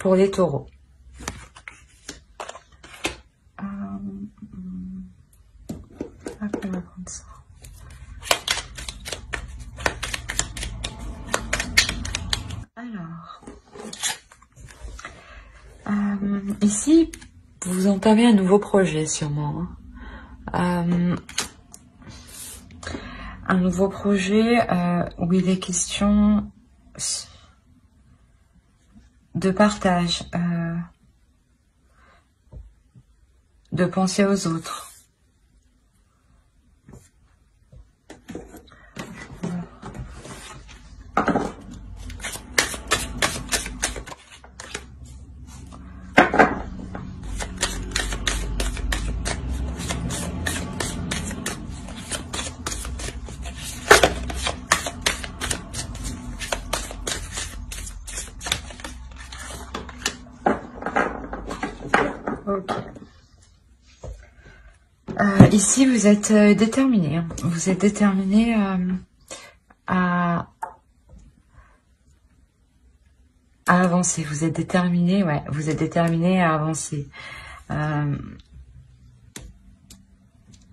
pour les taureaux. Hop, on va prendre ça. Alors, ici, vous entamez un nouveau projet sûrement. Hein. Un nouveau projet où il est question de partage, de penser aux autres. Ok. Ici, vous êtes déterminé. Hein. Vous êtes déterminé à avancer. Vous êtes déterminé, ouais. Vous êtes déterminé à avancer. À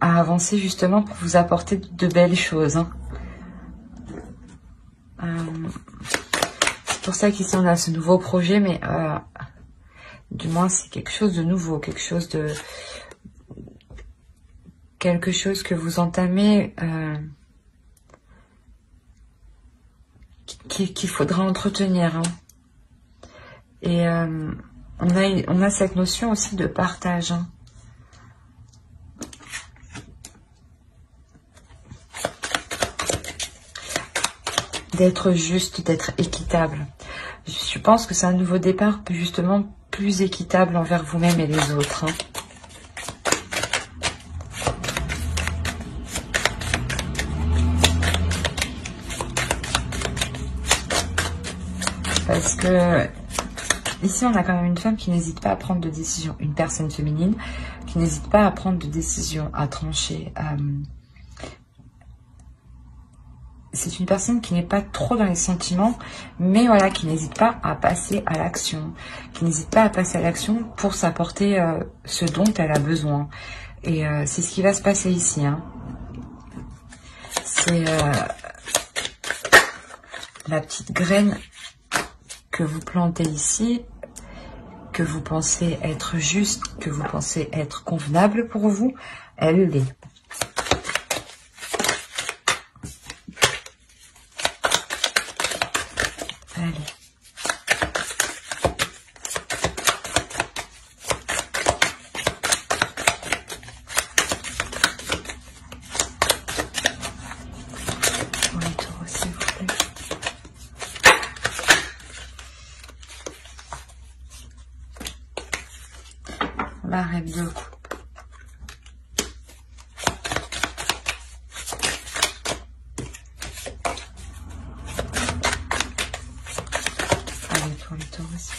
avancer justement pour vous apporter de belles choses. Hein. C'est pour ça qu'ici on a ce nouveau projet, mais du moins c'est quelque chose de nouveau, quelque chose que vous entamez, qu'il faudra entretenir. Hein. Et on a cette notion aussi de partage. Hein. D'être juste, d'être équitable. Je pense que c'est un nouveau départ justement plus équitable envers vous-même et les autres. Hein. Parce que ici, on a quand même une femme qui n'hésite pas à prendre de décisions. Une personne féminine qui n'hésite pas à prendre de décisions, à trancher. C'est une personne qui n'est pas trop dans les sentiments, mais voilà, qui n'hésite pas à passer à l'action. Qui n'hésite pas à passer à l'action pour s'apporter ce dont elle a besoin. Et c'est ce qui va se passer ici. Hein. C'est la petite graine que vous plantez ici, que vous pensez être juste, que vous pensez être convenable pour vous, elle l'est. Allez. Pour les taureaux, s'il vous plaît. La reine de coupe. Allez, pour les taureaux aussi.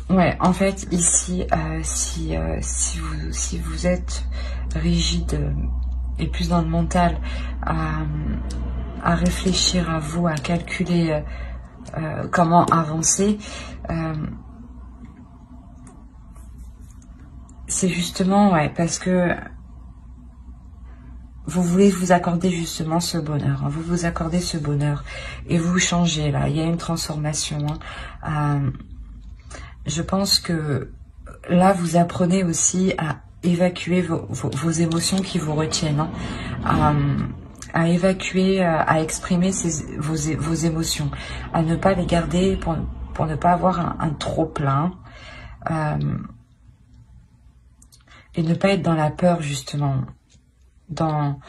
Ouais, en fait, ici, si vous êtes rigide et plus dans le mental, à réfléchir à vous, à calculer comment avancer, c'est justement, ouais, parce que vous voulez vous accorder justement ce bonheur, hein, vous vous accordez ce bonheur et vous changez là, il y a une transformation. Hein, je pense que là, vous apprenez aussi à évacuer vos émotions qui vous retiennent, hein, à évacuer, à exprimer vos émotions, à ne pas les garder pour ne pas avoir un trop plein, et ne pas être dans la peur justement, dans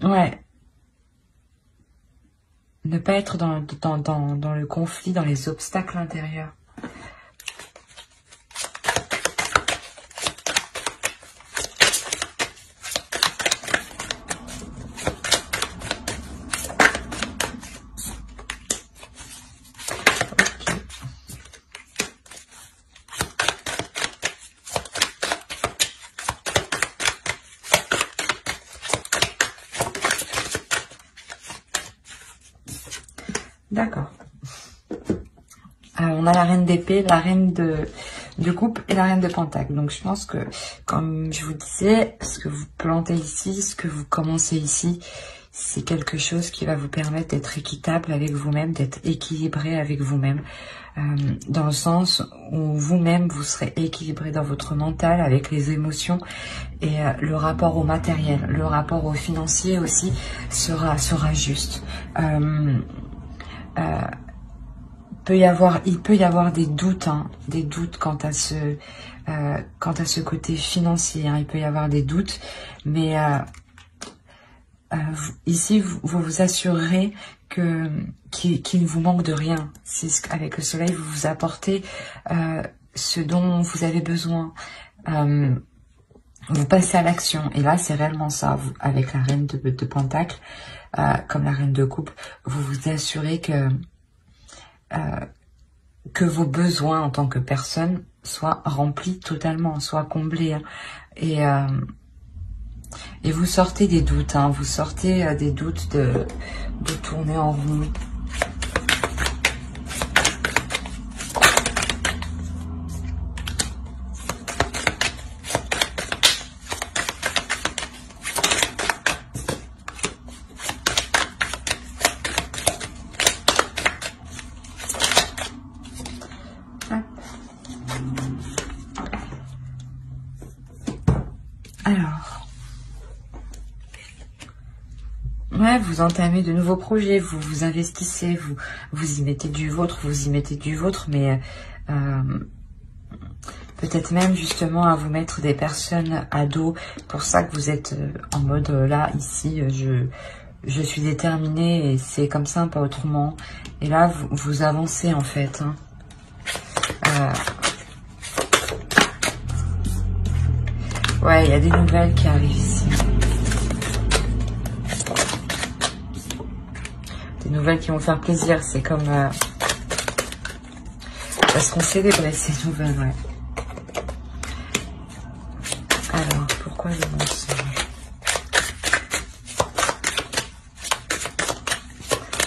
ouais, ne pas être dans le conflit, dans les obstacles intérieurs. D'accord. On a la reine d'épée, la reine de coupe et la reine de pentacle. Donc je pense que, comme je vous disais, ce que vous plantez ici, ce que vous commencez ici, c'est quelque chose qui va vous permettre d'être équitable avec vous-même, d'être équilibré avec vous-même. Dans le sens où vous-même, vous serez équilibré dans votre mental, avec les émotions et le rapport au matériel, le rapport au financier aussi sera juste. Il peut y avoir des doutes, des doutes quant à ce côté financier. Il peut y avoir des doutes, mais ici vous assurerez qu'il ne vous manque de rien. C'est avec le soleil, vous vous apportez ce dont vous avez besoin. Vous passez à l'action. Et là, c'est réellement ça. Avec la reine de pentacle, comme la reine de coupe, vous vous assurez que vos besoins en tant que personne soient remplis totalement, soient comblés. Et vous sortez des doutes, vous sortez des doutes de tourner en rond. Alors, ouais, vous entamez de nouveaux projets, vous vous investissez, vous y mettez du vôtre, mais peut-être même justement à vous mettre des personnes à dos. Pour ça que vous êtes en mode là, ici, je suis déterminée et c'est comme ça, pas autrement. Et là, vous avancez en fait. Ouais, il y a des nouvelles qui arrivent ici. Des nouvelles qui vont faire plaisir. C'est comme... parce qu'on célébrait ces nouvelles, ouais. Alors, pourquoi les mensonges?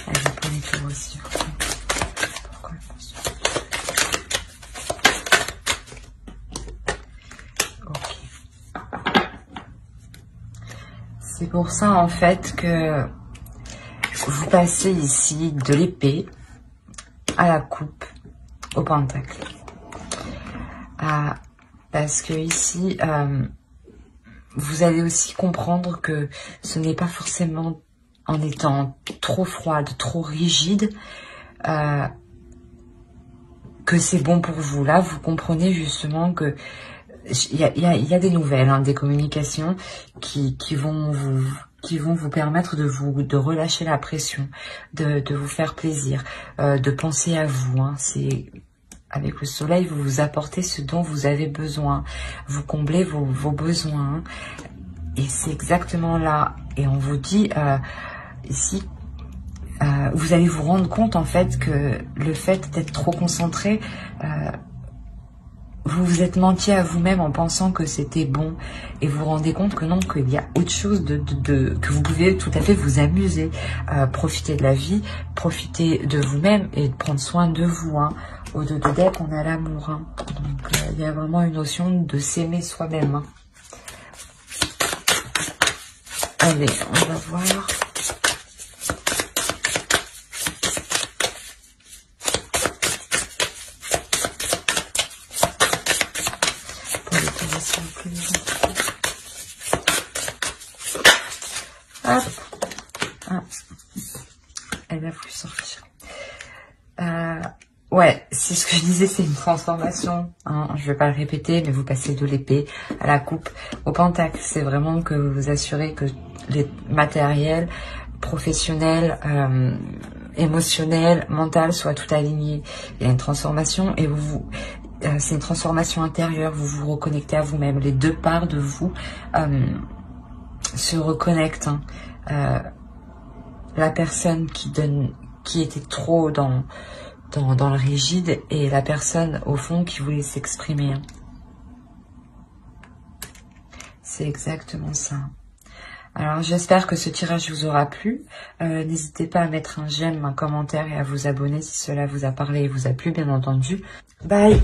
Je vais prendre les tours aussi. Pourquoi les mensonges? C'est pour ça, en fait, que vous passez ici de l'épée à la coupe au pentacle. Parce que ici, vous allez aussi comprendre que ce n'est pas forcément en étant trop froide, trop rigide, que c'est bon pour vous. Là, vous comprenez justement que il y a des nouvelles, des communications qui vont vous permettre de relâcher la pression, de vous faire plaisir, de penser à vous. C'est avec le soleil, vous vous apportez ce dont vous avez besoin, vous comblez vos besoins, et c'est exactement là. Et on vous dit ici, vous allez vous rendre compte en fait que le fait d'être trop concentré, vous vous êtes menti à vous-même en pensant que c'était bon, et vous vous rendez compte que non, qu'il y a autre chose que vous pouvez tout à fait vous amuser, profiter de la vie, profiter de vous-même et de prendre soin de vous. Au dos de deck, on a l'amour. Donc il y a vraiment une notion de s'aimer soi-même. Allez, on va voir. Hop. Ah. Elle a voulu sortir. Ouais, c'est ce que je disais, c'est une transformation. Je vais pas le répéter, mais vous passez de l'épée à la coupe au pentacle. C'est vraiment que vous vous assurez que les matériels, professionnels, émotionnels, mental soient tout alignés. Il y a une transformation et c'est une transformation intérieure. Vous vous reconnectez à vous-même. Les deux parts de vous se reconnectent. La personne qui était trop dans le rigide, et la personne au fond qui voulait s'exprimer. C'est exactement ça. Alors, j'espère que ce tirage vous aura plu. N'hésitez pas à mettre un j'aime, un commentaire et à vous abonner si cela vous a parlé et vous a plu, bien entendu. Bye!